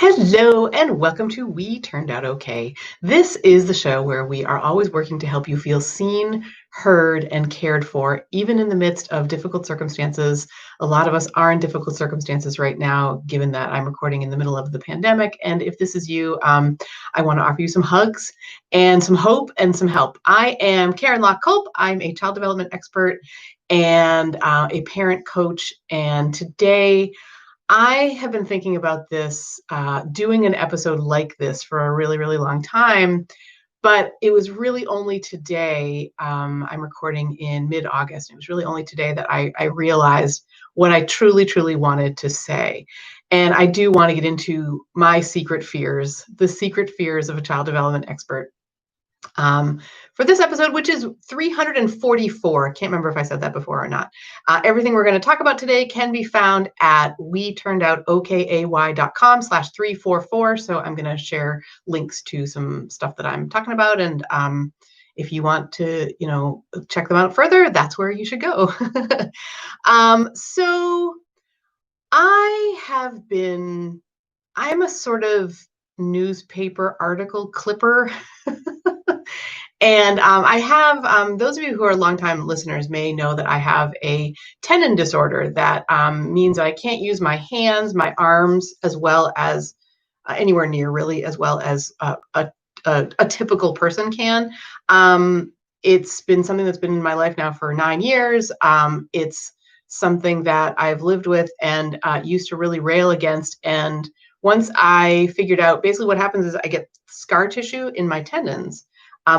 Hello and welcome to We Turned Out Okay. This is the show where we are always working to help you feel seen, heard, and cared for, even in the midst of difficult circumstances. A lot of us are in difficult circumstances right now, given that I'm recording in the middle of the pandemic. And if this is you, I want to offer you some hugs and some hope and some help. I am Karen Locke-Culp. I'm a child development expert and a parent coach. And today, I have been thinking about this, doing an episode like this for a really, really long time, but it was really only today, I'm recording in mid-August. It was really only today that I realized what I truly, truly wanted to say. And I do want to get into my secret fears, the secret fears of a child development expert. For this episode, which is 344. I can't remember if I said that before or not. Everything we're going to talk about today can be found at weturnedoutoKay.com/344. So I'm going to share links to some stuff that I'm talking about. And if you want to, check them out further, that's where you should go. So I'm a sort of newspaper article clipper. And I have, those of you who are longtime listeners may know that I have a tendon disorder that means that I can't use my hands, my arms, as well as anywhere near really, as well as a typical person can. It's been something that's been in my life now for 9 years. It's something that I've lived with and used to really rail against. And once I figured out, basically what happens is I get scar tissue in my tendons.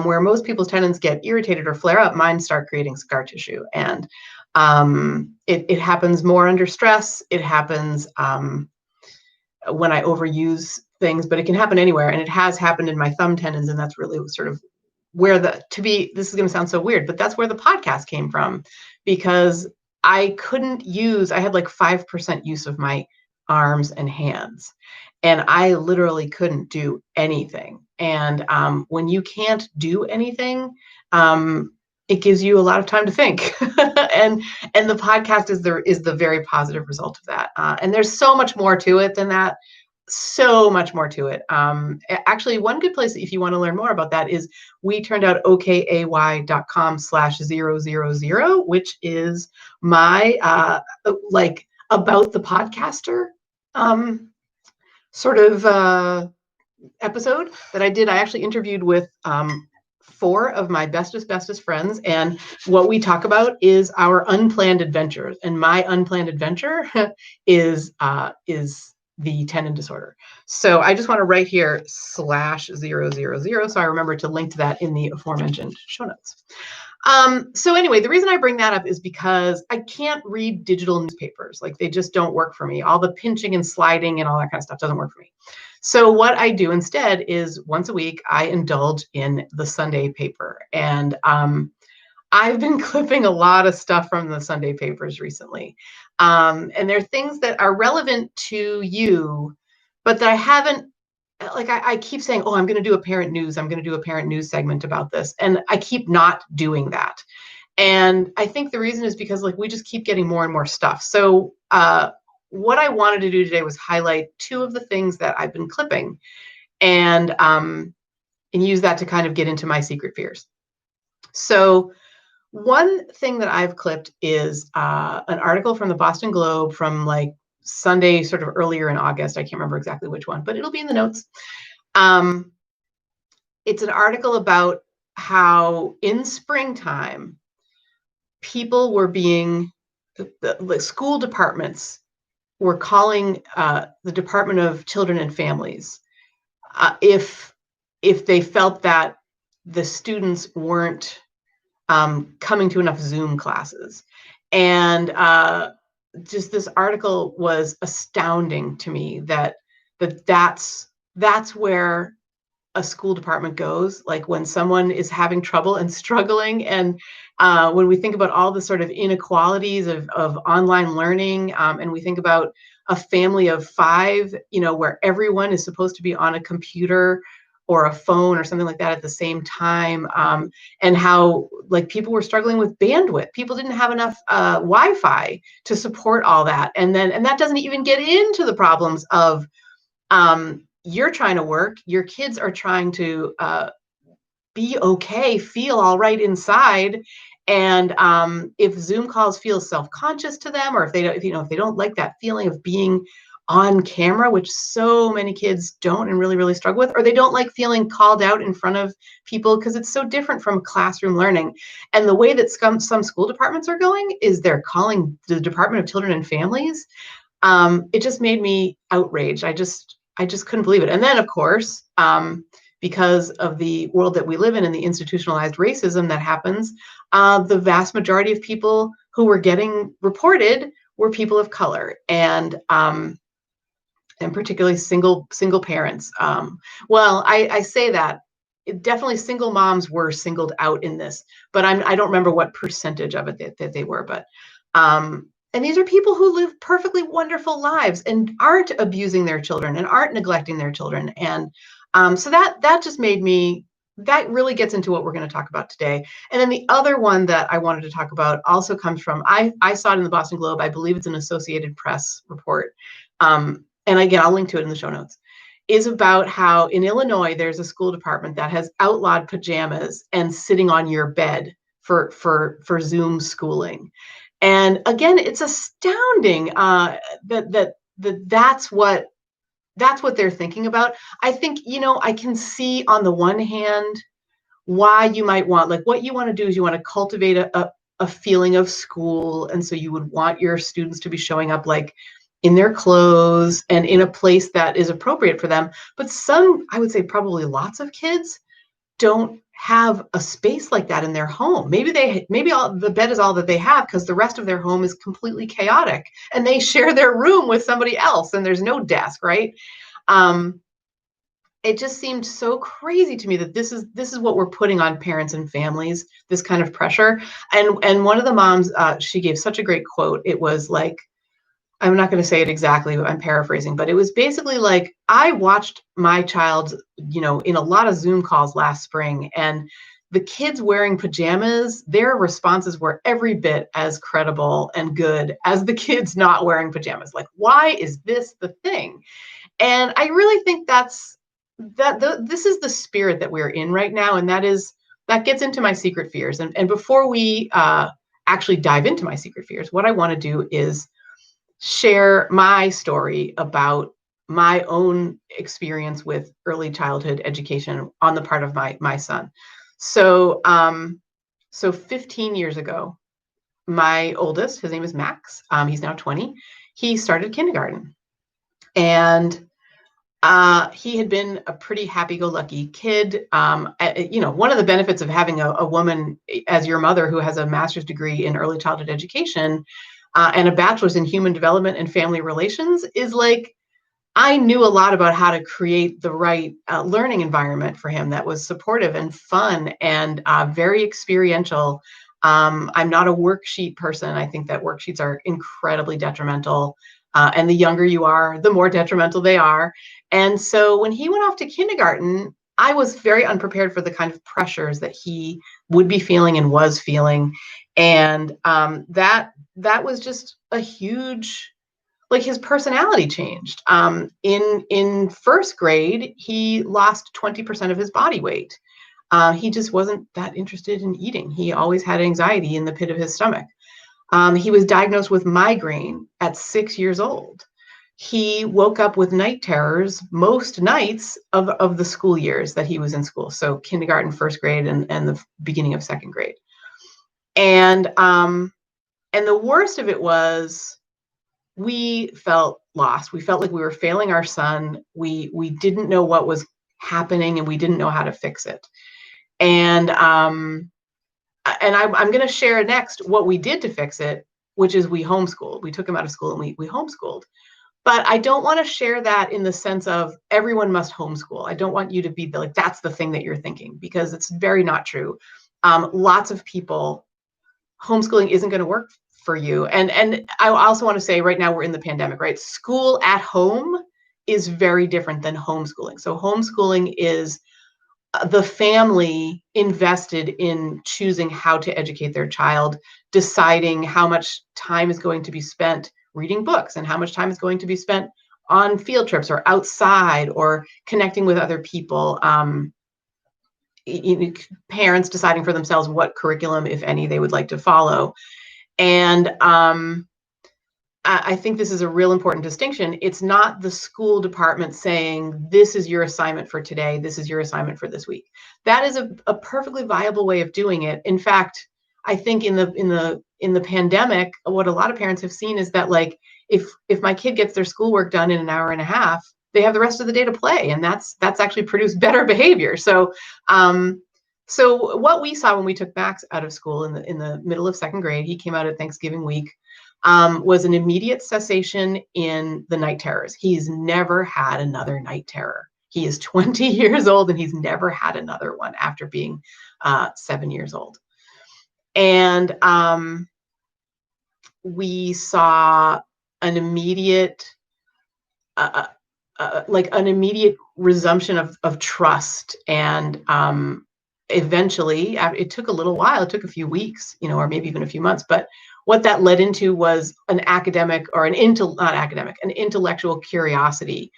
Where most people's tendons get irritated or flare up, mine start creating scar tissue. And it happens more under stress. It happens when I overuse things, but it can happen anywhere. And it has happened in my thumb tendons. And that's really sort of where this is going to sound so weird, but that's where the podcast came from, because I had like 5% use of my arms and hands. And I literally couldn't do anything. And when you can't do anything, it gives you a lot of time to think. and the podcast is the very positive result of that. And there's so much more to it than that. So much more to it. Actually, one good place if you want to learn more about that is weturnedoutoKay.com/000, which is my about the podcaster sort of episode that I did. I actually interviewed with 4 of my bestest friends, and what we talk about is our unplanned adventures. And my unplanned adventure is the tendon disorder. So I just want to write here /000, so I remember to link to that in the aforementioned show notes. So anyway, the reason I bring that up is because I can't read digital newspapers. Like, they just don't work for me. All the pinching and sliding and all that kind of stuff doesn't work for me. So what I do instead is once a week, I indulge in the Sunday paper. And I've been clipping a lot of stuff from the Sunday papers recently. And they're things that are relevant to you, but that I haven't, I keep saying, oh, I'm going to do a parent news. I'm going to do a parent news segment about this. And I keep not doing that. And I think the reason is because we just keep getting more and more stuff. So what I wanted to do today was highlight 2 of the things that I've been clipping and use that to kind of get into my secret fears. So one thing that I've clipped is an article from the Boston Globe from Sunday, sort of earlier in August. I can't remember exactly which one, but it'll be in the notes. It's an article about how in springtime, people were the school departments were calling the Department of Children and Families if they felt that the students weren't coming to enough Zoom classes. And just this article was astounding to me that's where a school department goes, when someone is having trouble and struggling. And when we think about all the sort of inequalities of online learning, and we think about a family of 5, where everyone is supposed to be on a computer or a phone or something like that at the same time, and how people were struggling with bandwidth. People didn't have enough Wi-Fi to support all that. And that doesn't even get into the problems of You're trying to work, your kids are trying to be okay, feel all right inside. And if Zoom calls feel self-conscious to them, or if they don't, if they don't like that feeling of being on camera, which so many kids don't and really, really struggle with, or they don't like feeling called out in front of people because it's so different from classroom learning. And the way that some school departments are going is they're calling the Department of Children and Families. It just made me outraged. I just couldn't believe it. And then, of course, because of the world that we live in and the institutionalized racism that happens, the vast majority of people who were getting reported were people of color, and particularly single parents. Well, I say that definitely single moms were singled out in this, but I don't remember what percentage of it that they were, but and these are people who live perfectly wonderful lives and aren't abusing their children and aren't neglecting their children. And so that just made me, that really gets into what we're going to talk about today. And then the other one that I wanted to talk about also comes from, I saw it in the Boston Globe. I believe it's an Associated Press report. And again, I'll link to it in the show notes, is about how in Illinois, there's a school department that has outlawed pajamas and sitting on your bed for Zoom schooling. And again, it's astounding that's what they're thinking about. I think, I can see on the one hand why you might want, like, what you want to do is you want to cultivate a feeling of school. And so you would want your students to be showing up like in their clothes and in a place that is appropriate for them. But I would say probably lots of kids don't have a space like that in their home. Maybe the bed is all that they have because the rest of their home is completely chaotic and they share their room with somebody else and there's no desk, right? It just seemed so crazy to me that this is what we're putting on parents and families, this kind of pressure. And one of the moms, she gave such a great quote. It was like, I'm not going to say it exactly, I'm paraphrasing, but it was basically like, I watched my child, in a lot of Zoom calls last spring, and the kids wearing pajamas, their responses were every bit as credible and good as the kids not wearing pajamas. Like, why is this the thing? And I really think this is the spirit that we're in right now. And that gets into my secret fears. And before we actually dive into my secret fears, what I want to do is share my story about my own experience with early childhood education on the part of my son. So 15 years ago, my oldest, his name is Max, he's now 20, he started kindergarten. And he had been a pretty happy-go-lucky kid. One of the benefits of having a woman as your mother who has a master's degree in early childhood education and a bachelor's in human development and family relations is like, I knew a lot about how to create the right learning environment for him that was supportive and fun and very experiential. I'm not a worksheet person. I think that worksheets are incredibly detrimental. And the younger you are, the more detrimental they are. And so when he went off to kindergarten, I was very unprepared for the kind of pressures that he would be feeling and was feeling. And that was just a huge, like, his personality changed. In first grade, he lost 20% of his body weight. He just wasn't that interested in eating. He always had anxiety in the pit of his stomach. He was diagnosed with migraine at 6 years old. He woke up with night terrors most nights of the school years that he was in school. So kindergarten, first grade, and the beginning of second grade. And the worst of it was we felt lost. We felt like we were failing our son. We didn't know what was happening and we didn't know how to fix it. And I'm going to share next what we did to fix it, which is we homeschooled. We took him out of school and we homeschooled. But I don't want to share that in the sense of everyone must homeschool. I don't want you to be like, that's the thing that you're thinking, because it's very not true. Lots of people, homeschooling isn't going to work for you. And I also want to say right now we're in the pandemic, right? School at home is very different than homeschooling. So homeschooling is the family invested in choosing how to educate their child, deciding how much time is going to be spent reading books and how much time is going to be spent on field trips or outside or connecting with other people. Parents deciding for themselves what curriculum, if any, they would like to follow. And I think this is a real important distinction. It's not the school department saying, this is your assignment for today, this is your assignment for this week. That is a perfectly viable way of doing it. In fact, I think in the pandemic, what a lot of parents have seen is that, like, if my kid gets their schoolwork done in an hour and a half, they have the rest of the day to play, and that's actually produced better behavior. So so what we saw when we took Max out of school in the middle of second grade, he came out at Thanksgiving week, was an immediate cessation in the night terrors. He's never had another night terror. He is 20 years old and he's never had another one after being 7 years old. And we saw an immediate resumption of trust. And eventually, it took a little while, it took a few weeks, or maybe even a few months, but what that led into was an intellectual curiosity.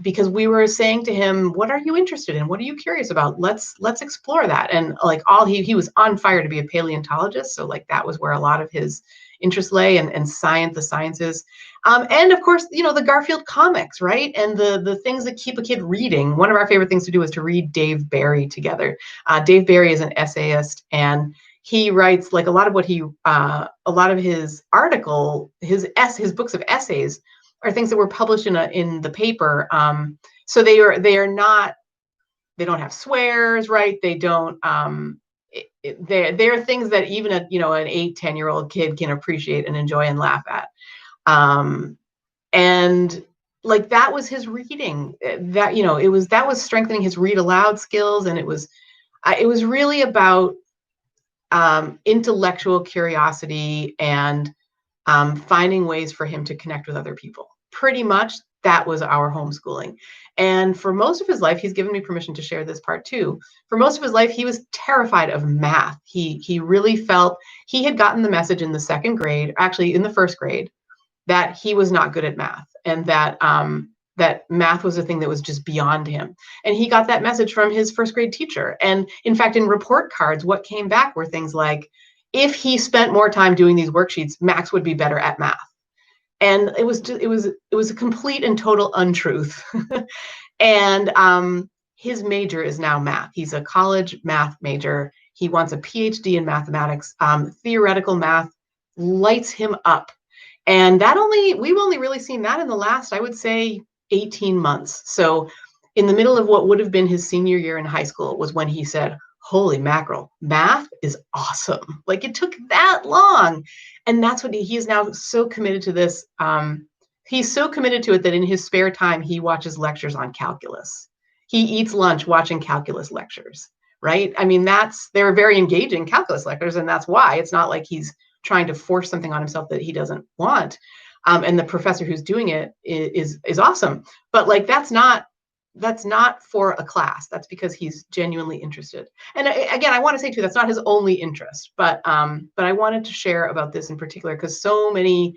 Because we were saying to him, what are you interested in? What are you curious about? Let's explore that. And like he was on fire to be a paleontologist. So like that was where a lot of his interest lay, and science, the sciences. And of course, the Garfield comics, right? And the things that keep a kid reading. One of our favorite things to do is to read Dave Barry together. Dave Barry is an essayist, and he writes like a lot of his books of essays are things that were published in the paper. So they don't have swears, right? They don't, they're things that even an 8-10-year-old kid can appreciate and enjoy and laugh at. And like, that was his reading, that was strengthening his read aloud skills. And it was really about intellectual curiosity and finding ways for him to connect with other people. Pretty much that was our homeschooling. And for most of his life, he's given me permission to share this part too. For most of his life, he was terrified of math. He really felt he had gotten the message in the second grade, actually in the first grade, that he was not good at math, and that that math was a thing that was just beyond him. And he got that message from his first grade teacher. And in fact, in report cards, what came back were things like, if he spent more time doing these worksheets, Max would be better at math. And it was a complete and total untruth. And his major is now math. He's a college math major. He wants a PhD in mathematics. Theoretical math lights him up. And we've only really seen that in the last, I would say, 18 months. So in the middle of what would have been his senior year in high school was when he said, holy mackerel, math is awesome. Like, it took that long. And that's what he is now so committed to this. He's so committed to it that in his spare time, he watches lectures on calculus. He eats lunch watching calculus lectures, right? I mean, they're very engaging calculus lectures, and that's why. It's not like he's trying to force something on himself that he doesn't want. And the professor who's doing it is awesome. But like, that's not for a class. That's because he's genuinely interested. And again, I want to say too, that's not his only interest, but I wanted to share about this in particular because so many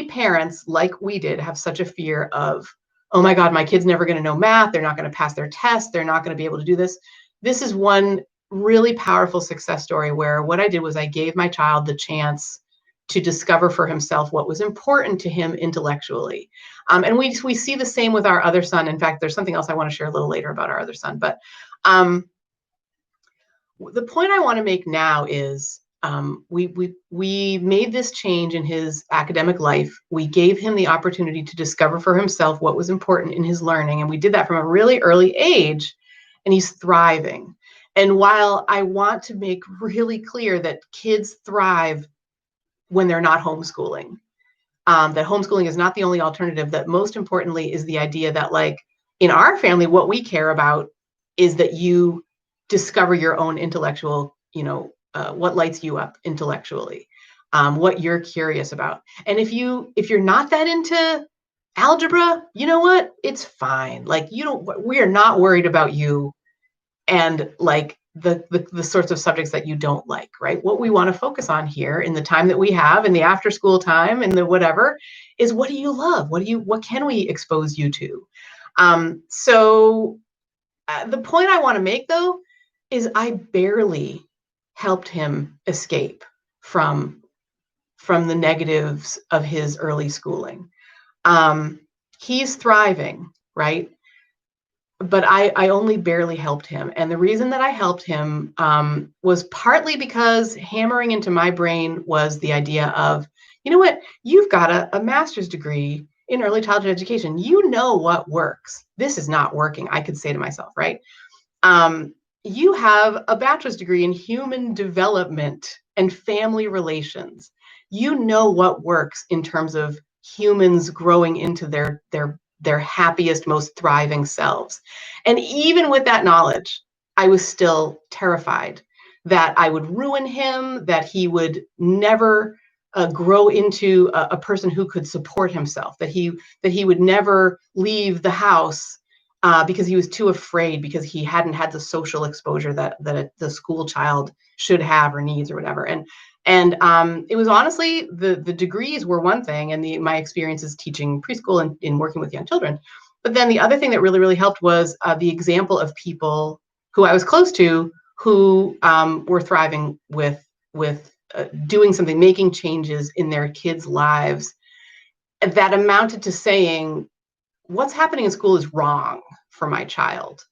parents, like we did, have such a fear of, oh my God, my kid's never going to know math. They're not going to pass their test. They're not going to be able to do this. This is one really powerful success story where what I did was I gave my child the chance to discover for himself what was important to him intellectually. And we see the same with our other son. In fact, there's something else I want to share a little later about our other son. But the point I want to make now is we made this change in his academic life. We gave him the opportunity to discover for himself what was important in his learning. And we did that from a really early age, and he's thriving. And while I want to make really clear that kids thrive when they're not homeschooling, that homeschooling is not the only alternative, that most importantly is the idea that, like, in our family, what we care about is that you discover your own intellectual, what lights you up intellectually, what you're curious about. And if you're not that into algebra, you know what? It's fine. Like, we are not worried about you. And like, the sorts of subjects that you don't like, right? What we want to focus on here in the time that we have, in the after school time, in the whatever, is what do you love? What can we expose you to? So the point I want to make, though, is I barely helped him escape from the negatives of his early schooling. He's thriving, right? But I only barely helped him. And the reason that I helped him was partly because hammering into my brain was the idea of, you know what, you've got a master's degree in early childhood education. You know what works. This is not working, I could say to myself, right? You have a bachelor's degree in human development and family relations. You know what works in terms of humans growing into their happiest, most thriving selves. And even with that knowledge, I was still terrified that I would ruin him, that he would never grow into a person who could support himself, that he would never leave the house because he was too afraid, because he hadn't had the social exposure that the school child should have or needs or whatever. And it was honestly, the degrees were one thing, and my experiences teaching preschool and in working with young children. But then the other thing that really, really helped was the example of people who I was close to who were thriving with doing something, making changes in their kids' lives that amounted to saying, what's happening in school is wrong for my child.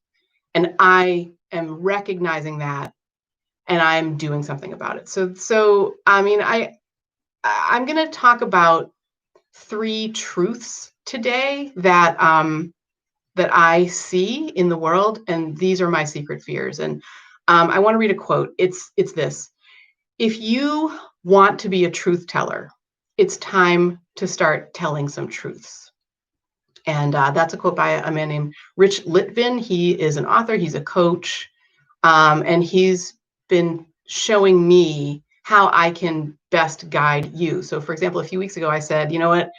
And I am recognizing that, and I'm doing something about it. So I mean, I'm going to talk about 3 truths today that I see in the world, and these are my secret fears. And I want to read a quote. It's this: if you want to be a truth teller, it's time to start telling some truths. And that's a quote by a man named Rich Litvin. He is an author. He's a coach. And he's been showing me how I can best guide you. So, for example, a few weeks ago, I said, you know what?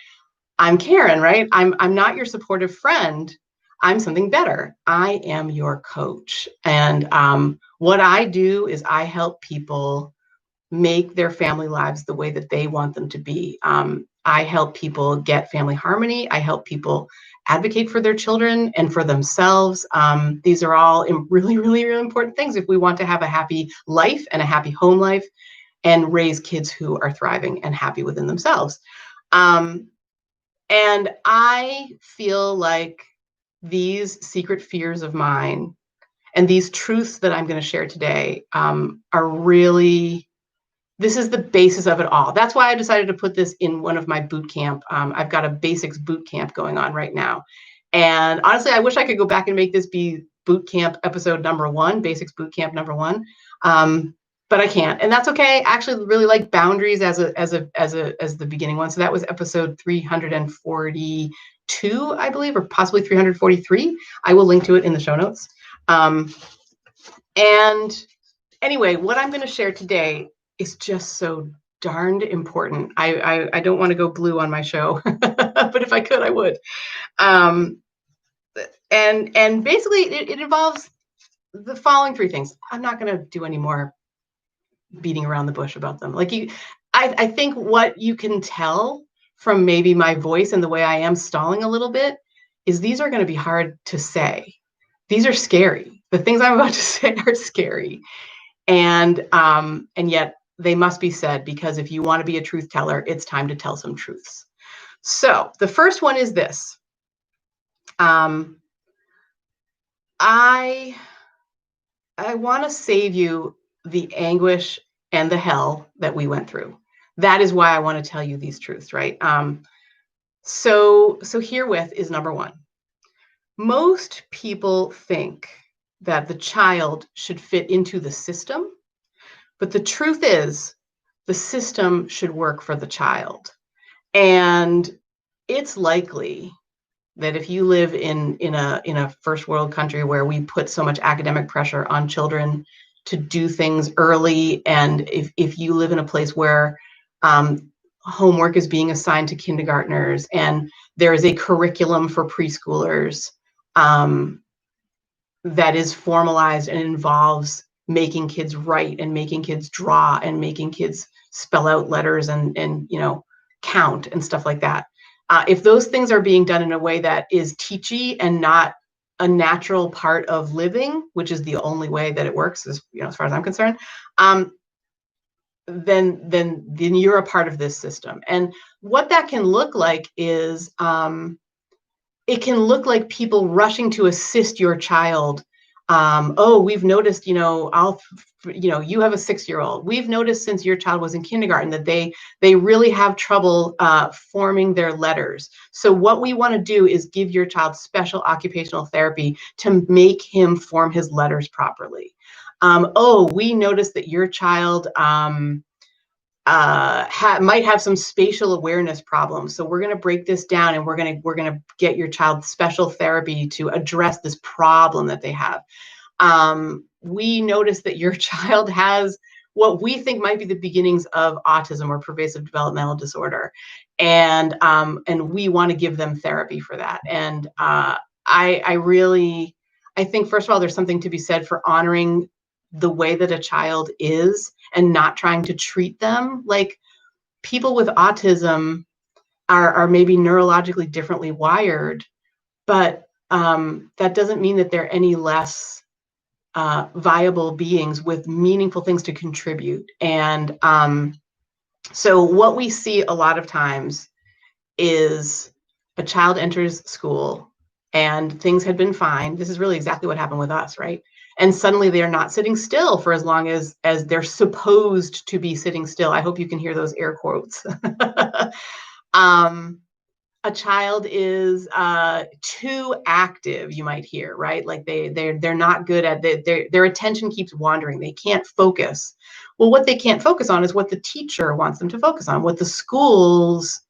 I'm Karen, right? I'm not your supportive friend. I'm something better. I am your coach. And what I do is I help people make their family lives the way that they want them to be. I help people get family harmony. I help people advocate for their children and for themselves. These are all really, really, really important things if we want to have a happy life and a happy home life and raise kids who are thriving and happy within themselves. And I feel like these secret fears of mine and these truths that I'm going to share today are really, this is the basis of it all. That's why I decided to put this in one of my boot camp. I've got a Basics Bootcamp going on right now. And honestly, I wish I could go back and make this be boot camp episode number 1, Basics Bootcamp number 1. But I can't, and that's okay. I actually really like boundaries as the beginning one. So that was episode 342, I believe, or possibly 343. I will link to it in the show notes. And anyway, what I'm going to share today is just so darned important. I don't want to go blue on my show, but if I could, I would. And basically, it involves the following 3 things. I'm not going to do any more beating around the bush about them. Like I think what you can tell from maybe my voice and the way I am stalling a little bit is these are going to be hard to say. These are scary. The things I'm about to say are scary, and yet they must be said, because if you want to be a truth teller, it's time to tell some truths. So the first one is this. I want to save you the anguish and the hell that we went through. That is why I want to tell you these truths, right? So herewith is number 1. Most people think that the child should fit into the system, but the truth is the system should work for the child. And it's likely that if you live in a first world country where we put so much academic pressure on children to do things early, and if you live in a place where homework is being assigned to kindergartners and there is a curriculum for preschoolers that is formalized and involves making kids write and making kids draw and making kids spell out letters and count and stuff like that. If those things are being done in a way that is teachy and not a natural part of living, which is the only way that it works, as far as I'm concerned, then you're a part of this system. And what that can look like is it can look like people rushing to assist your child. Oh, we've noticed, you have a 6-year-old. We've noticed since your child was in kindergarten that they really have trouble forming their letters. So what we want to do is give your child special occupational therapy to make him form his letters properly. Oh, we noticed that your child might have some spatial awareness problems. So we're going to break this down, and we're going to get your child special therapy to address this problem that they have. We noticed that your child has what we think might be the beginnings of autism or pervasive developmental disorder, and we want to give them therapy for that. And I think, first of all, there's something to be said for honoring the way that a child is and not trying to treat them like people with autism are maybe neurologically differently wired, but that doesn't mean that they're any less viable beings with meaningful things to contribute. And so what we see a lot of times is a child enters school and things had been fine. This is really exactly what happened with us, right? And suddenly they are not sitting still for as long as they're supposed to be sitting still. I hope you can hear those air quotes. A child is too active, you might hear, right? Like they're not good at their attention keeps wandering. They can't focus. Well, what they can't focus on is what the teacher wants them to focus on, what the school's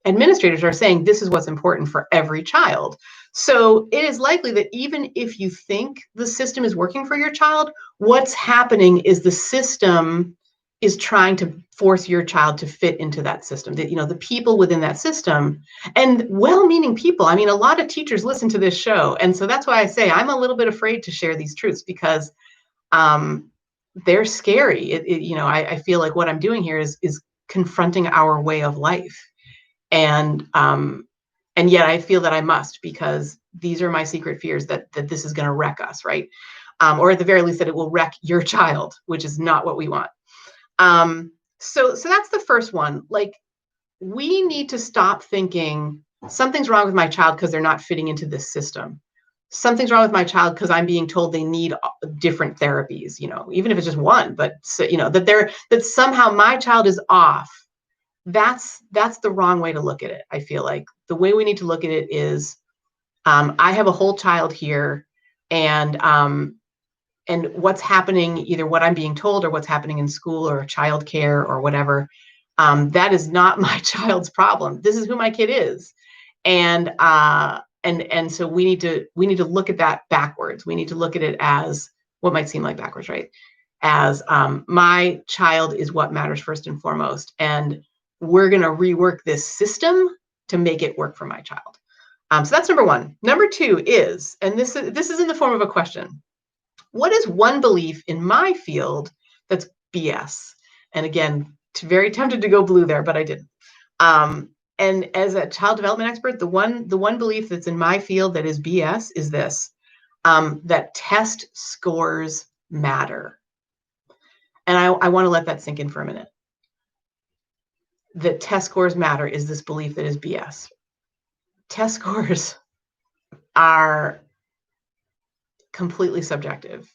administrators are saying. This is what's important for every child. So it is likely that even if you think the system is working for your child, what's happening is the system is trying to force your child to fit into that system, that, the people within that system, and well-meaning people. I mean, a lot of teachers listen to this show. And so that's why I say I'm a little bit afraid to share these truths, because they're scary. I feel like what I'm doing here is confronting our way of life. And yet I feel that I must, because these are my secret fears that this is going to wreck us, right? Or at the very least that it will wreck your child, which is not what we want. So that's the first one. Like, we need to stop thinking something's wrong with my child because they're not fitting into this system. Something's wrong with my child because I'm being told they need different therapies, even if it's just one, but that somehow my child is off. That's the wrong way to look at it. I feel like the way we need to look at it is, I have a whole child here, and what's happening, either what I'm being told or what's happening in school or childcare or whatever, that is not my child's problem. This is who my kid is, and so we need to look at that backwards. We need to look at it as what might seem like backwards, right? As my child is what matters first and foremost, and we're going to rework this system to make it work for my child. So that's number one. Number two is, and this is in the form of a question: what is one belief in my field that's BS? And again, very tempted to go blue there, but I didn't. And as a child development expert, the one belief that's in my field that is BS is this: that test scores matter. And I want to let that sink in for a minute. That test scores matter is this belief that is BS. Test scores are completely subjective.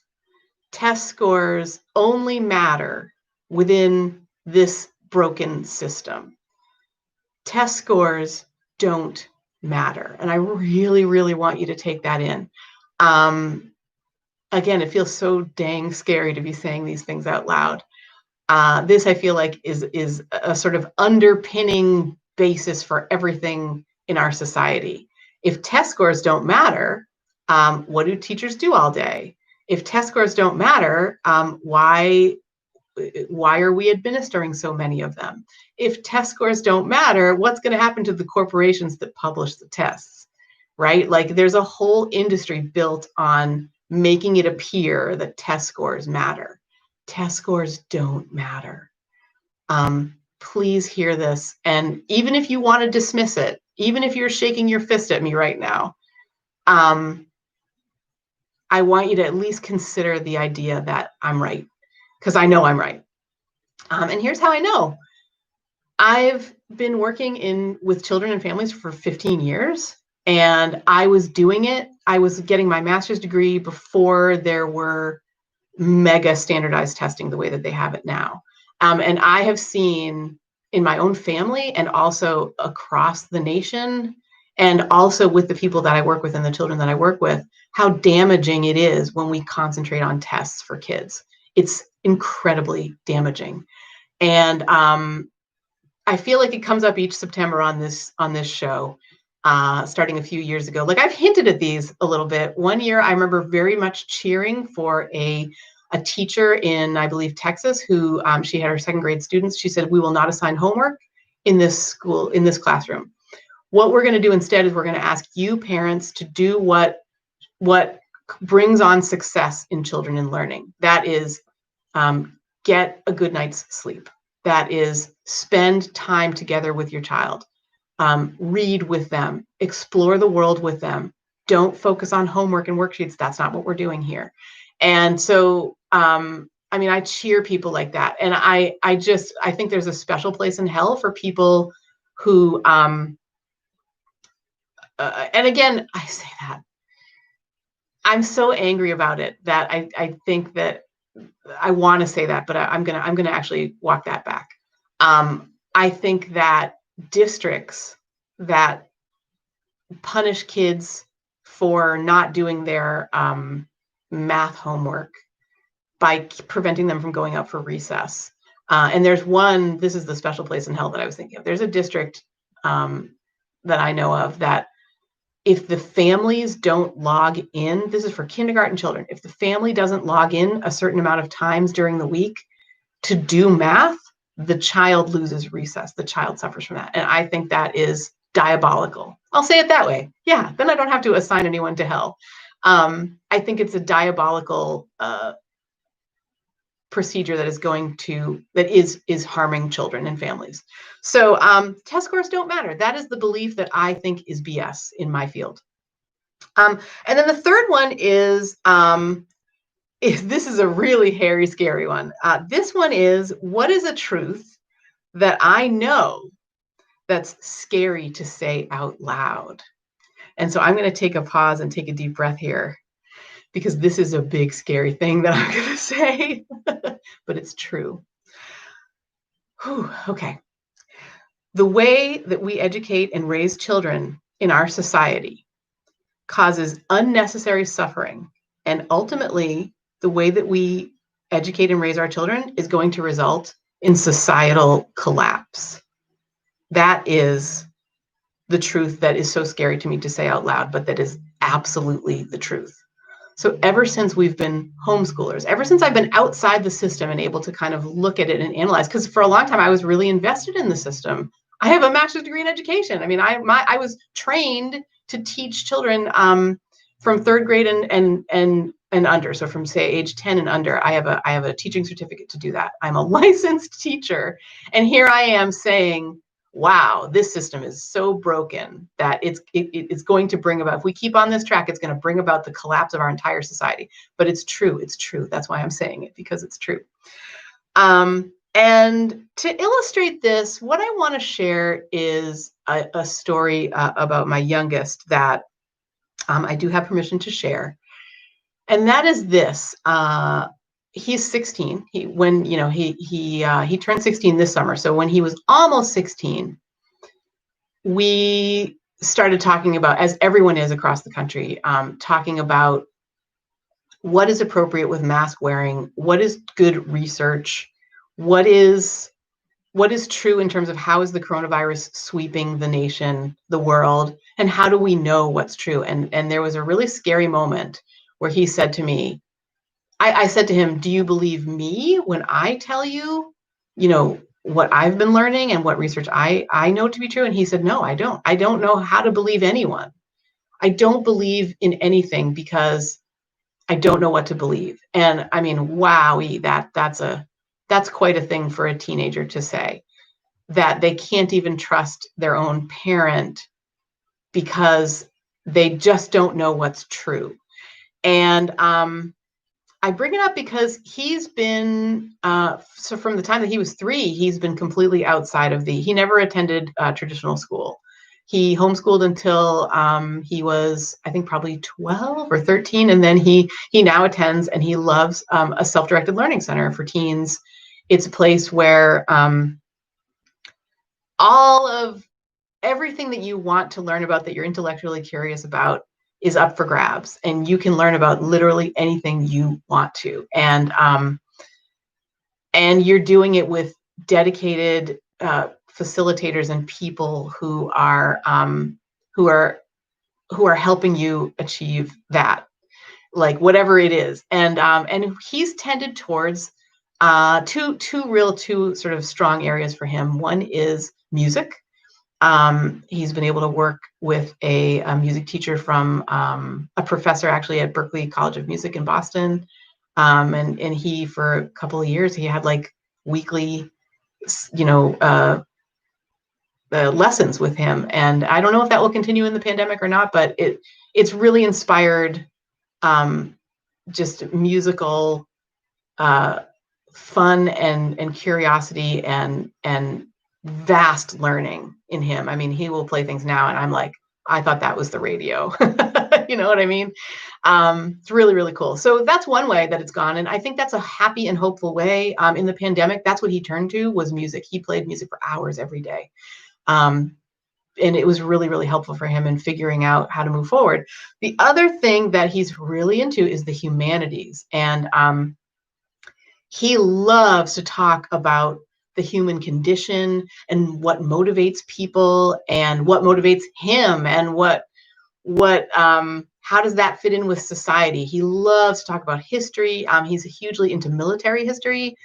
Test scores only matter within this broken system. Test scores don't matter. And I really, really want you to take that in. Again, it feels so dang scary to be saying these things out loud. This, I feel like, is a sort of underpinning basis for everything in our society. If test scores don't matter, what do teachers do all day? If test scores don't matter, why are we administering so many of them? If test scores don't matter, what's going to happen to the corporations that publish the tests, right? Like, there's a whole industry built on making it appear that test scores matter. Test scores don't matter. Please hear this. And even if you want to dismiss it, even if you're shaking your fist at me right now, I want you to at least consider the idea that I'm right, because I know I'm right. And here's how I know. I've been working with children and families for 15 years, and I was doing it. I was getting my master's degree before there were mega standardized testing the way that they have it now. And I have seen in my own family and also across the nation, and also with the people that I work with and the children that I work with, how damaging it is when we concentrate on tests for kids. It's incredibly damaging. And I feel like it comes up each September on this show, starting a few years ago. Like, I've hinted at these a little bit. One year, I remember very much cheering for a teacher in, I believe, Texas, who she had her second grade students. She said, "We will not assign homework in this school, in this classroom. What we're going to do instead is we're going to ask you parents to do what brings on success in children in learning. That is, get a good night's sleep. That is, spend time together with your child. Read with them. Explore the world with them. Don't focus on homework and worksheets. That's not what we're doing here." And so, I mean, I cheer people like that. And I think there's a special place in hell for people who, and again, I say that, I'm so angry about it that I think that I want to say that, but I'm gonna actually walk that back. I think that districts that punish kids for not doing their math homework by preventing them from going out for recess. And there's one, this is the special place in hell that I was thinking of. There's a district that I know of that if the families don't log in, this is for kindergarten children, if the family doesn't log in a certain amount of times during the week to do math, the child loses recess. The child suffers from that. And I think that is diabolical. I'll say it that way. Yeah, then I don't have to assign anyone to hell. I think it's a diabolical procedure that is harming children and families. So test scores don't matter. That is the belief that I think is BS in my field. And then the third one is this is a really hairy, scary one. This one is, what is a truth that I know that's scary to say out loud? And so I'm going to take a pause and take a deep breath here, because this is a big, scary thing that I'm going to say, but it's true. Whew, okay. The way that we educate and raise children in our society causes unnecessary suffering. And ultimately, the way that we educate and raise our children is going to result in societal collapse. That is the truth that is so scary to me to say out loud, but that is absolutely the truth. So ever since we've been homeschoolers, ever since I've been outside the system and able to kind of look at it and analyze, because for a long time I was really invested in the system. I have a master's degree in education. I mean, I was trained to teach children from third grade and under. So from, say, age 10 and under, I have a teaching certificate to do that. I'm a licensed teacher, and here I am saying, wow, this system is so broken that it's going to bring about, if we keep on this track, it's going to bring about the collapse of our entire society. But it's true. It's true. That's why I'm saying it, because it's true. And to illustrate this, what I want to share is a story about my youngest that I do have permission to share. And that is this. He's 16. He turned 16 this summer. So when he was almost 16, we started talking about, as everyone is across the country, talking about what is appropriate with mask wearing, what is good research, what is true in terms of how is the coronavirus sweeping the nation, the world, and how do we know what's true? And there was a really scary moment where he said to me, I said to him, do you believe me when I tell you, what I've been learning and what research I know to be true? And he said, no, I don't. I don't know how to believe anyone. I don't believe in anything because I don't know what to believe. And I mean, wowie, that's quite a thing for a teenager to say, that they can't even trust their own parent because they just don't know what's true. And I bring it up because he's been, so from the time that he was 3, he's been completely outside of he never attended traditional school. He homeschooled until he was, I think, probably 12 or 13. And then he now attends, and he loves a self-directed learning center for teens. It's a place where all of everything that you want to learn about, that you're intellectually curious about, is up for grabs, and you can learn about literally anything you want to. And you're doing it with dedicated facilitators and people who are helping you achieve that, like whatever it is. And he's tended towards two sort of strong areas for him. One is music. He's been able to work with a music teacher from a professor actually at Berklee College of Music in Boston. And he, for a couple of years, he had like weekly, lessons with him. And I don't know if that will continue in the pandemic or not, but it's really inspired just musical fun and curiosity and vast learning in him. I mean, he will play things now, and I'm like, I thought that was the radio. You know what I mean? It's really, really cool. So that's one way that it's gone. And I think that's a happy and hopeful way. In the pandemic, that's what he turned to, was music. He played music for hours every day. And it was really, really helpful for him in figuring out how to move forward. The other thing that he's really into is the humanities. And he loves to talk about the human condition and what motivates people and what motivates him, and how does that fit in with society. He loves to talk about history. He's hugely into military history,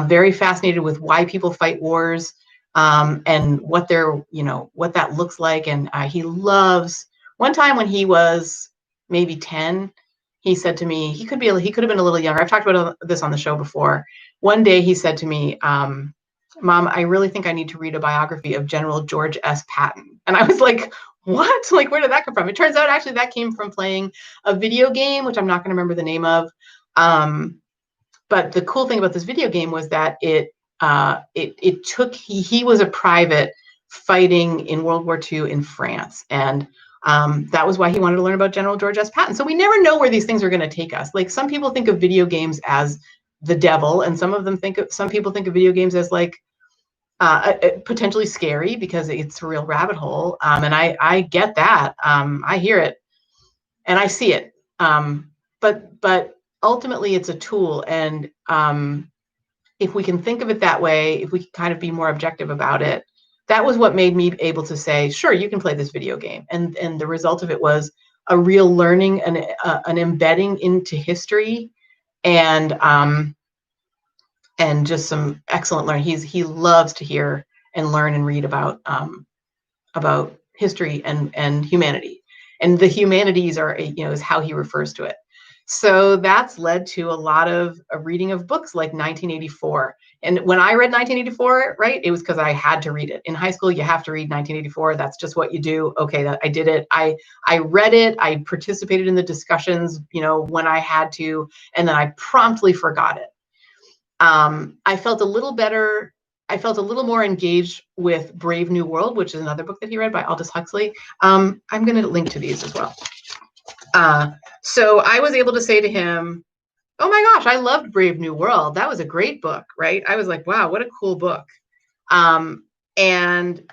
very fascinated with why people fight wars, and what that looks like. And he loves, one time when he was maybe 10, he said to me, he could have been a little younger. I've talked about this on the show before. One day he said to me, Mom, I really think I need to read a biography of General George S. Patton. And I was like, what? Like, where did that come from? It turns out actually that came from playing a video game, which I'm not going to remember the name of. But the cool thing about this video game was that he was a private fighting in World War II in France. And that was why he wanted to learn about General George S. Patton. So we never know where these things are going to take us. Like, some people think of video games as the devil, and some people think of video games as like potentially scary because it's a real rabbit hole. And I get that. I hear it and I see it. But ultimately it's a tool. And if we can think of it that way, if we can kind of be more objective about it, that was what made me able to say, sure, you can play this video game. And the result of it was a real learning and an embedding into history, and just some excellent learning. He loves to hear and learn and read about history and humanity, and the humanities are, is how he refers to it. So that's led to a lot of a reading of books like 1984. And when I read 1984, right, it was because I had to read it. In high school, you have to read 1984. That's just what you do. Okay, I did it. I read it. I participated in the discussions, when I had to, and then I promptly forgot it. I felt a little better. I felt a little more engaged with Brave New World, which is another book that he read by Aldous Huxley. I'm going to link to these as well. So I was able to say to him, oh my gosh, I loved Brave New World. That was a great book, right? I was like, wow, what a cool book. And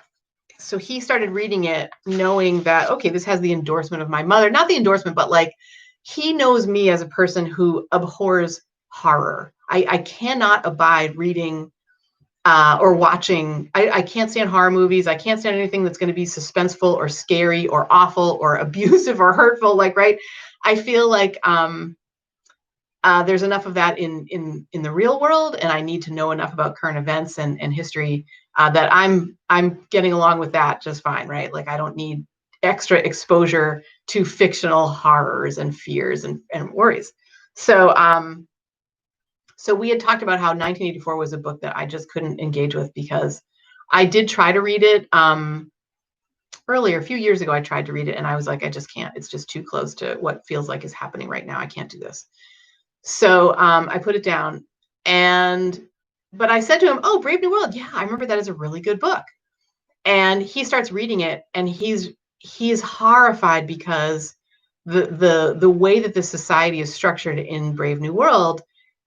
so he started reading it knowing that, okay, this has the endorsement of my mother. Not the endorsement, but like, he knows me as a person who abhors horror. I cannot abide reading or watching. I can't stand horror movies. I can't stand anything that's going to be suspenseful or scary or awful or abusive or hurtful. Like, right. I feel like there's enough of that in the real world, and I need to know enough about current events and history that I'm getting along with that just fine, right? Like, I don't need extra exposure to fictional horrors and fears and worries. So so we had talked about how 1984 was a book that I just couldn't engage with, because I did try to read it earlier, a few years ago. I tried to read it and I was like, I just can't. It's just too close to what feels like is happening right now. I can't do this. So I put it down, but I said to him, oh, Brave New World. Yeah, I remember that as a really good book. And he starts reading it and he's horrified, because the way that the society is structured in Brave New World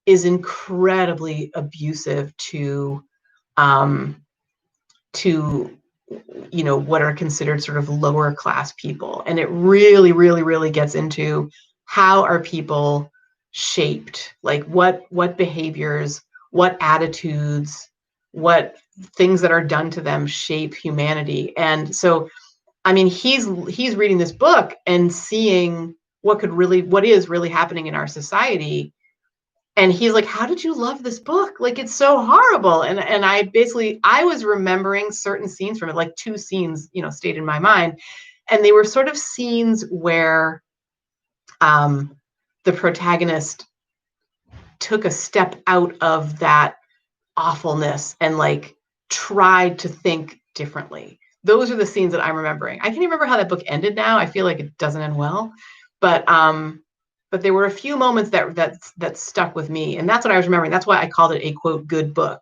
is incredibly abusive to what are considered sort of lower class people. And it really, really, really gets into how are people shaped, like what behaviors, what attitudes, what things that are done to them shape humanity. And so, I mean, he's reading this book and seeing what is really happening in our society. And he's like, how did you love this book? Like, it's so horrible. And I was remembering certain scenes from it, like 2 scenes, stayed in my mind. And they were sort of scenes where the protagonist took a step out of that awfulness and like tried to think differently. Those are the scenes that I'm remembering. I can't remember how that book ended now. I feel like it doesn't end well, but there were a few moments that stuck with me, and that's what I was remembering. That's why I called it a, quote, good book.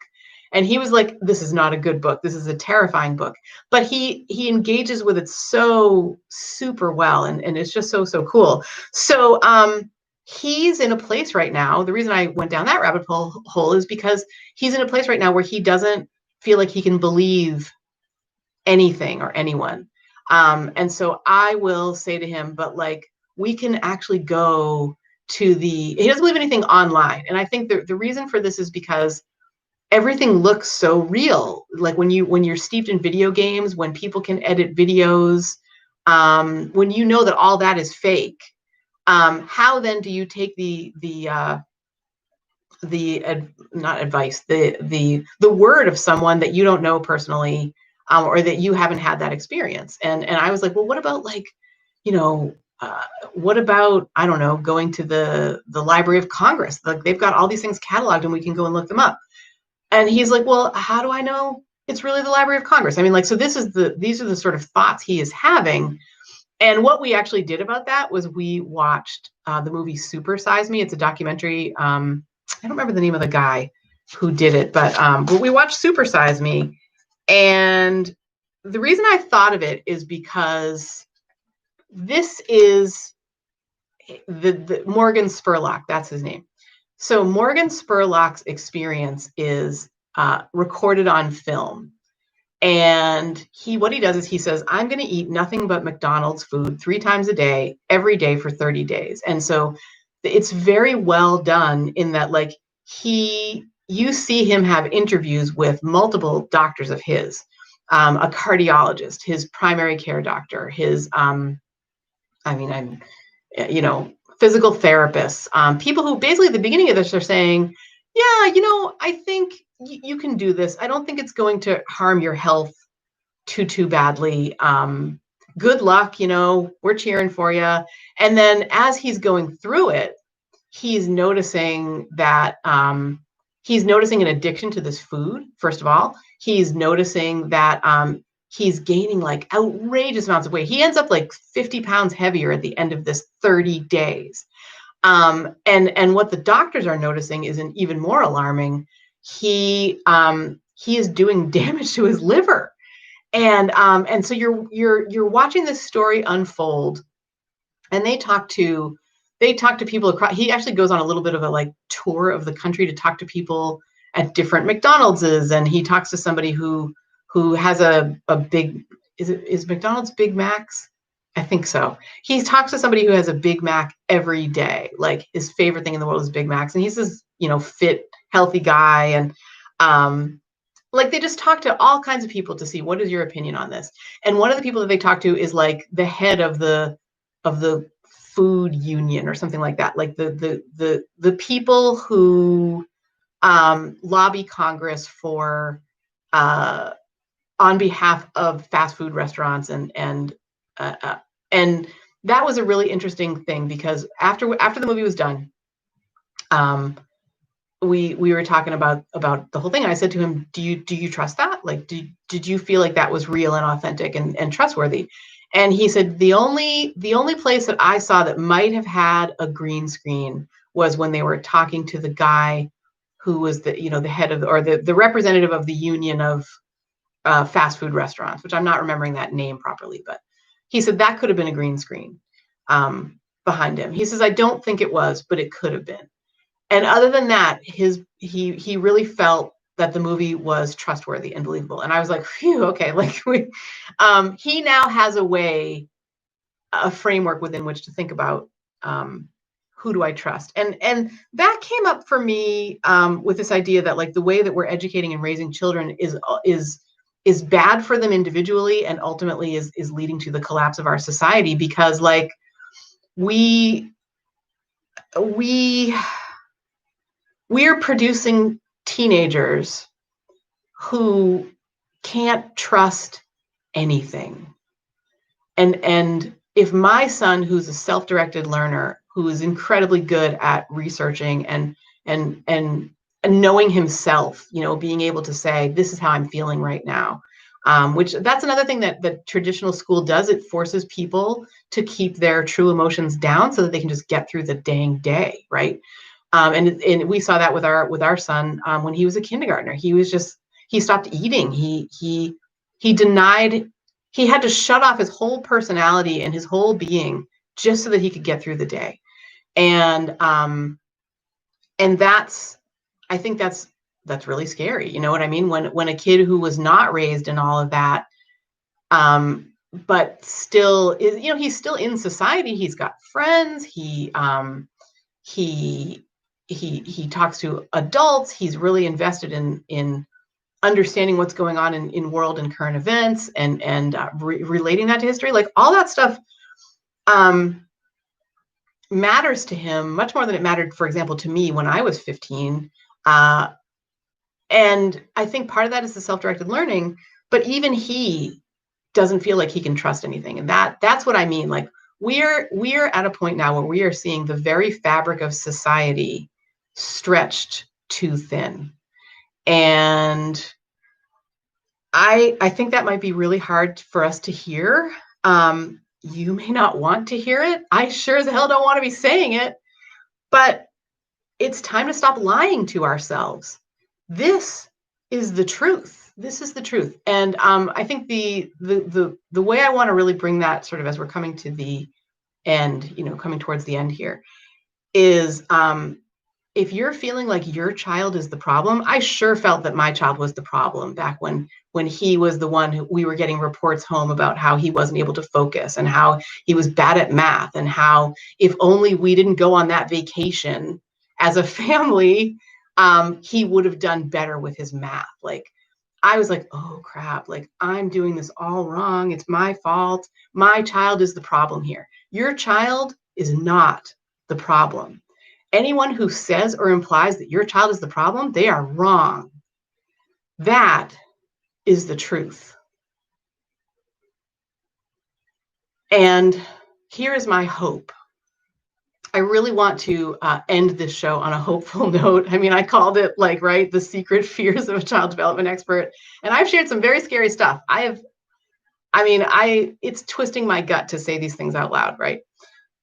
And he was like, this is not a good book. This is a terrifying book. But he engages with it so super well, and it's just so cool. So he's in a place right now. The reason I went down that rabbit hole is because he's in a place right now where he doesn't feel like he can believe anything or anyone. And so I will say to him, but like, we can actually go to he doesn't believe anything online. And I think the reason for this is because everything looks so real. Like when you're steeped in video games, when people can edit videos, when you know that all that is fake, how then do you take not advice, the word of someone that you don't know personally, or that you haven't had that experience? And I was like, well, what about like, what about, I don't know, going to the Library of Congress? Like, they've got all these things cataloged and we can go and look them up. And he's like, well, how do I know it's really the Library of Congress? I mean, like, so these are the sort of thoughts he is having. And what we actually did about that was we watched the movie Super Size Me. It's a documentary. I don't remember the name of the guy who did it, but we watched Super Size Me. And the reason I thought of it is because this is the Morgan Spurlock. That's his name. So Morgan Spurlock's experience is recorded on film. And what he does is he says, I'm going to eat nothing but McDonald's food 3 times a day, every day for 30 days. And so it's very well done in that, like, you see him have interviews with multiple doctors of his, a cardiologist, his primary care doctor, his, physical therapists, people who basically at the beginning of this are saying, yeah, I think you can do this. I don't think it's going to harm your health too badly. Good luck, we're cheering for you. And then as he's going through it, he's noticing that he's noticing an addiction to this food. First of all, he's noticing that he's gaining like outrageous amounts of weight. He ends up like 50 pounds heavier at the end of this 30 days. And what the doctors are noticing is even more alarming. He is doing damage to his liver. And so you're watching this story unfold, and they talk to people across. He actually goes on a little bit of a like tour of the country to talk to people at different McDonald's, and he talks to somebody who has a big, is McDonald's Big Macs? I think so. He talks to somebody who has a Big Mac every day. Like, his favorite thing in the world is Big Macs. And he's this, fit, healthy guy. And like, they just talk to all kinds of people to see, what is your opinion on this? And one of the people that they talk to is like the head of the food union or something like that. Like the people who lobby Congress for on behalf of fast food restaurants and And that was a really interesting thing, because after the movie was done, we were talking about the whole thing. And I said to him, do you trust that? Like, did you feel like that was real and authentic and trustworthy? And he said, the only place that I saw that might have had a green screen was when they were talking to the guy who was the head of the representative of the union of fast food restaurants, which I'm not remembering that name properly, but he said that could have been a green screen behind him. He says, I don't think it was, but it could have been. And other than that, he really felt that the movie was trustworthy and believable. And I was like, phew, okay. Like he now has a framework within which to think about who do I trust? And that came up for me with this idea that like the way that we're educating and raising children is bad for them individually, and ultimately is leading to the collapse of our society, because like we are producing teenagers who can't trust anything. And if my son, who's a self-directed learner, who is incredibly good at researching and knowing himself, being able to say, this is how I'm feeling right now, which that's another thing that the traditional school does. It forces people to keep their true emotions down so that they can just get through the dang day, right? And we saw that with our son when he was a kindergartner. He stopped eating. He denied. He had to shut off his whole personality and his whole being just so that he could get through the day. And I think that's really scary. You know what I mean? When a kid who was not raised in all of that, but still is, he's still in society. He's got friends. He talks to adults. He's really invested in understanding what's going on in world and current events, and relating that to history. Like all that stuff matters to him much more than it mattered, for example, to me when I was 15. And I think part of that is the self-directed learning, but even he doesn't feel like he can trust anything. And that's what I mean. Like we're at a point now where we are seeing the very fabric of society stretched too thin. And I think that might be really hard for us to hear. You may not want to hear it. I sure as hell don't want to be saying it, but it's time to stop lying to ourselves. This is the truth. This is the truth. And I think the way I want to really bring that sort of as we're coming to the end, coming towards the end here, is if you're feeling like your child is the problem. I sure felt that my child was the problem back when he was the one who we were getting reports home about how he wasn't able to focus and how he was bad at math, and how if only we didn't go on that vacation as a family, he would have done better with his math. Like I was like, oh crap, like I'm doing this all wrong. It's my fault. My child is the problem here. Your child is not the problem. Anyone who says or implies that your child is the problem, they are wrong. That is the truth. And here is my hope. I really want to end this show on a hopeful note. I mean, I called it the secret fears of a child development expert. And I've shared some very scary stuff. It's twisting my gut to say these things out loud, right?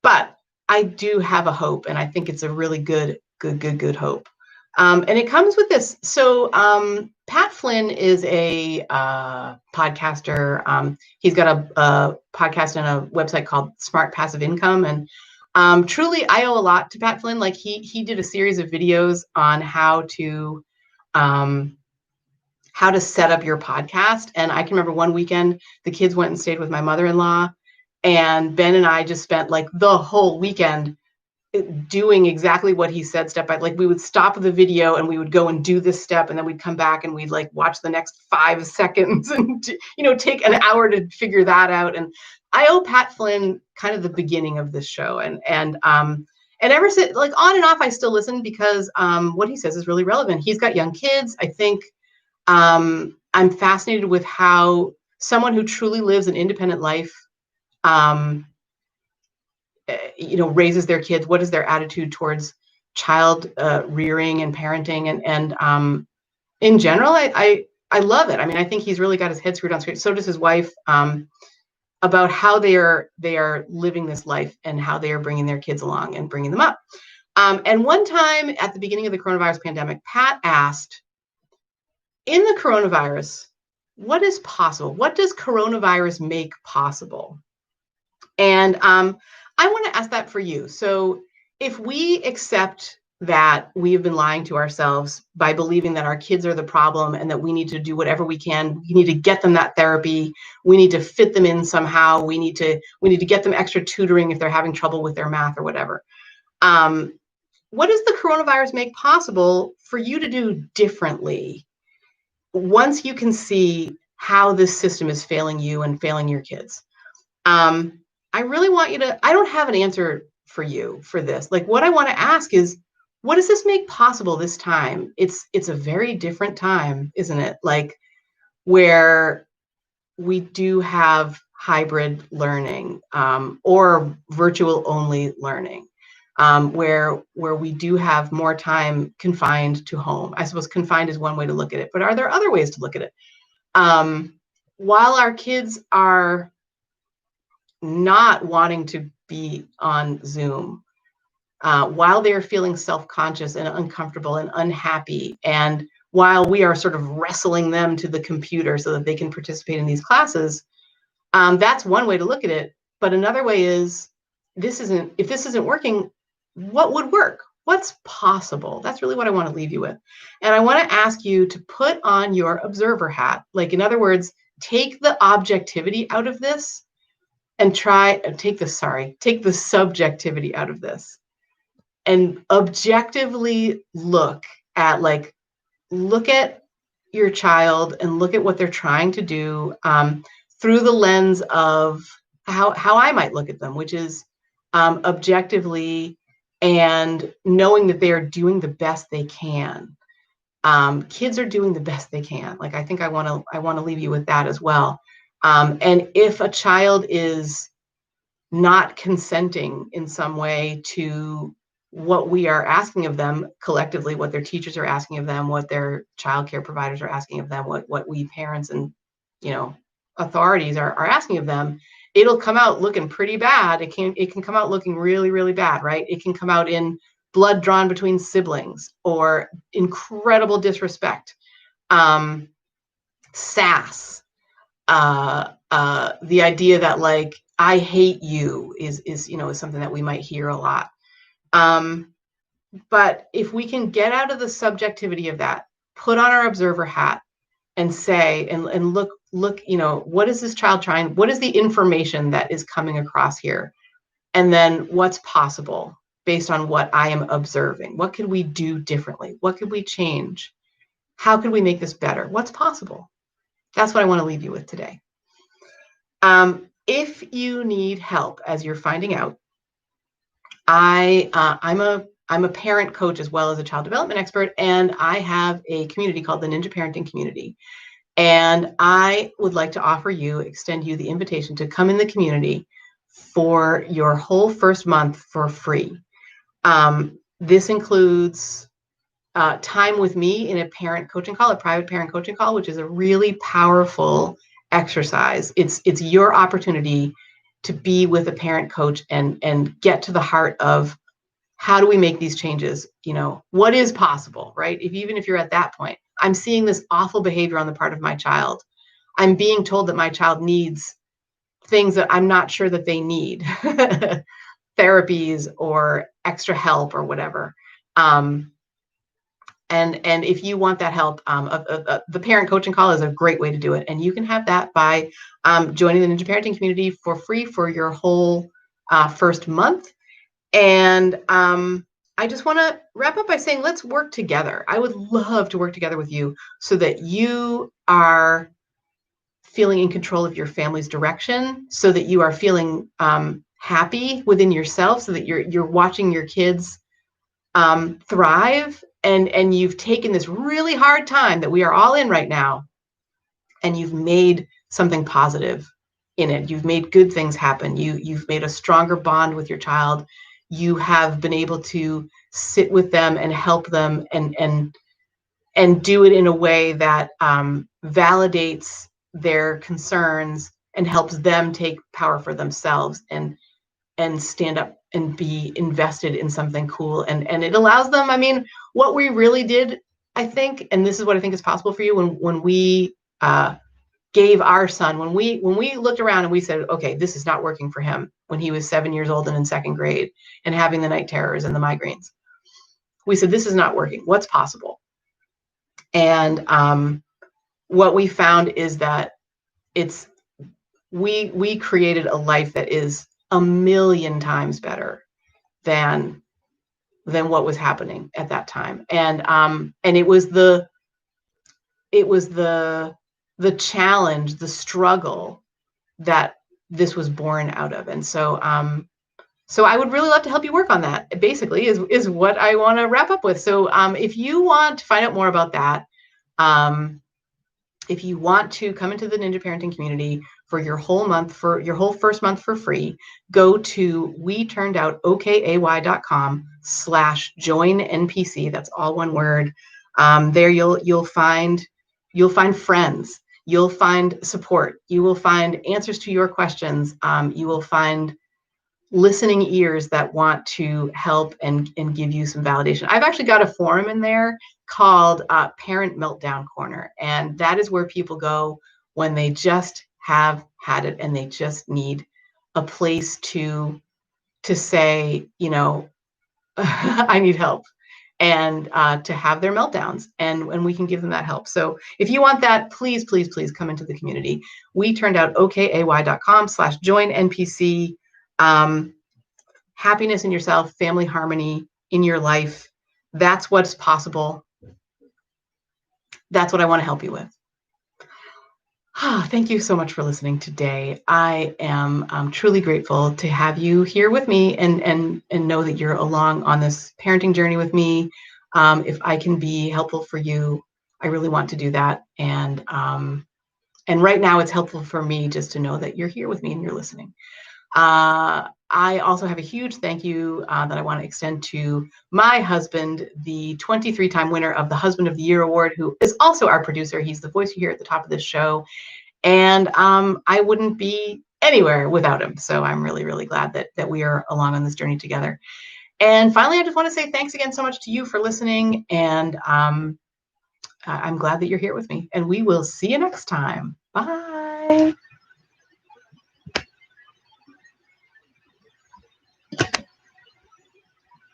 But I do have a hope, and I think it's a really good hope. And it comes with this. So Pat Flynn is a podcaster. He's got a podcast and a website called Smart Passive Income. And truly, I owe a lot to Pat Flynn. Like he did a series of videos on how to set up your podcast. And I can remember one weekend, the kids went and stayed with my mother-in-law, and Ben and I just spent like the whole weekend doing exactly what he said step by. Like we would stop the video and we would go and do this step, and then we'd come back and we'd like watch the next 5 seconds and take an hour to figure that out. And I owe Pat Flynn kind of the beginning of this show, and ever since, like on and off, I still listen because what he says is really relevant. He's got young kids. I think I'm fascinated with how someone who truly lives an independent life raises their kids? What is their attitude towards child rearing and parenting? And in general, I love it. I mean, I think he's really got his head screwed on straight. So does his wife, about how they are living this life and how they are bringing their kids along and bringing them up. And one time at the beginning of the coronavirus pandemic, Pat asked, in the coronavirus, what is possible? What does coronavirus make possible? And I want to ask that for you. So if we accept that we have been lying to ourselves by believing that our kids are the problem and that we need to do whatever we can, we need to get them that therapy, we need to fit them in somehow, we need to get them extra tutoring if they're having trouble with their math or whatever. What does the coronavirus make possible for you to do differently once you can see how this system is failing you and failing your kids? I really want you to, I don't have an answer for you for this. Like, what I want to ask is, what does this make possible this time? It's a very different time, isn't it? Like, where we do have hybrid learning, or virtual only learning, where we do have more time confined to home. I suppose confined is one way to look at it, but are there other ways to look at it? While our kids are not wanting to be on Zoom, while they're feeling self-conscious and uncomfortable and unhappy, and while we are sort of wrestling them to the computer so that they can participate in these classes, that's one way to look at it. But another way is, if this isn't working, what would work? What's possible? That's really what I want to leave you with. And I want to ask you to put on your observer hat. Like, in other words, take the objectivity out of this and take the subjectivity out of this and objectively look at your child and look at what they're trying to do, through the lens of how I might look at them, which is objectively, and knowing that they are doing the best they can. Kids are doing the best they can. Like, I think I want to leave you with that as well. And if a child is not consenting in some way to what we are asking of them collectively, what their teachers are asking of them, what their childcare providers are asking of them, what we parents and authorities are asking of them, it'll come out looking pretty bad. It can come out looking really, really bad, right? It can come out in blood drawn between siblings, or incredible disrespect, sass, the idea that, like, I hate you is something that we might hear a lot. But if we can get out of the subjectivity of that, put on our observer hat and say, and look, what is this child trying? What is the information that is coming across here? And then what's possible based on what I am observing? What could we do differently? What could we change? How could we make this better? What's possible? That's what I want to leave you with today. If you need help as you're finding out, I'm a parent coach as well as a child development expert, and I have a community called the Ninja Parenting Community. And I would like to extend you the invitation to come in the community for your whole first month for free. This includes time with me in a parent coaching call, a private parent coaching call, which is a really powerful exercise. It's your opportunity to be with a parent coach and get to the heart of, how do we make these changes? What is possible, right? Even if you're at that point, I'm seeing this awful behavior on the part of my child. I'm being told that my child needs things that I'm not sure that they need, therapies or extra help or whatever. And if you want that help, the parent coaching call is a great way to do it. And you can have that by joining the Ninja Parenting Community for free for your whole first month. And I just want to wrap up by saying, let's work together. I would love to work together with you so that you are feeling in control of your family's direction, so that you are feeling happy within yourself, so that you're watching your kids thrive, and you've taken this really hard time that we are all in right now, and you've made something positive in it. You've made good things happen. You've made a stronger bond with your child. You have been able to sit with them and help them and do it in a way that validates their concerns and helps them take power for themselves and stand up and be invested in something cool. And it allows them, I mean, what we really did, I think, and this is what I think is possible for you, when we gave our son, when we looked around and we said, okay, this is not working for him, when he was 7 years old and in second grade and having the night terrors and the migraines, we said, this is not working. What's possible? And what we found is that we created a life that is a million times better than what was happening at that time. And it was the challenge, the struggle that this was born out of. And so so I would really love to help you work on that, basically, is what I want to wrap up with. So if you want to find out more about that, if you want to come into the Ninja Parenting community for your whole month, for your whole first month for free, go to WeTurnedOutOKAY.com/join-NPC. That's all one word. There you'll find friends. You'll find support. You will find answers to your questions. You will find listening ears that want to help and give you some validation. I've actually got a forum in there called Parent Meltdown Corner. And that is where people go when they just have had it and they just need a place to say, you know, I need help, and to have their meltdowns, and we can give them that help. So if you want that, please, please, please come into the community. WeTurnedOutOKAY.com/join-NPC. Happiness in yourself, family harmony in your life. That's what's possible. That's what I want to help you with. Thank you so much for listening today. I am truly grateful to have you here with me and know that you're along on this parenting journey with me. If I can be helpful for you, I really want to do that. And right now it's helpful for me just to know that you're here with me and you're listening. I also have a huge thank you that I want to extend to my husband, the 23-time winner of the Husband of the Year Award, who is also our producer. He's the voice you hear at the top of this show. And I wouldn't be anywhere without him. So I'm really, really glad that we are along on this journey together. And finally, I just want to say thanks again so much to you for listening. And I'm glad that you're here with me. And we will see you next time. Bye.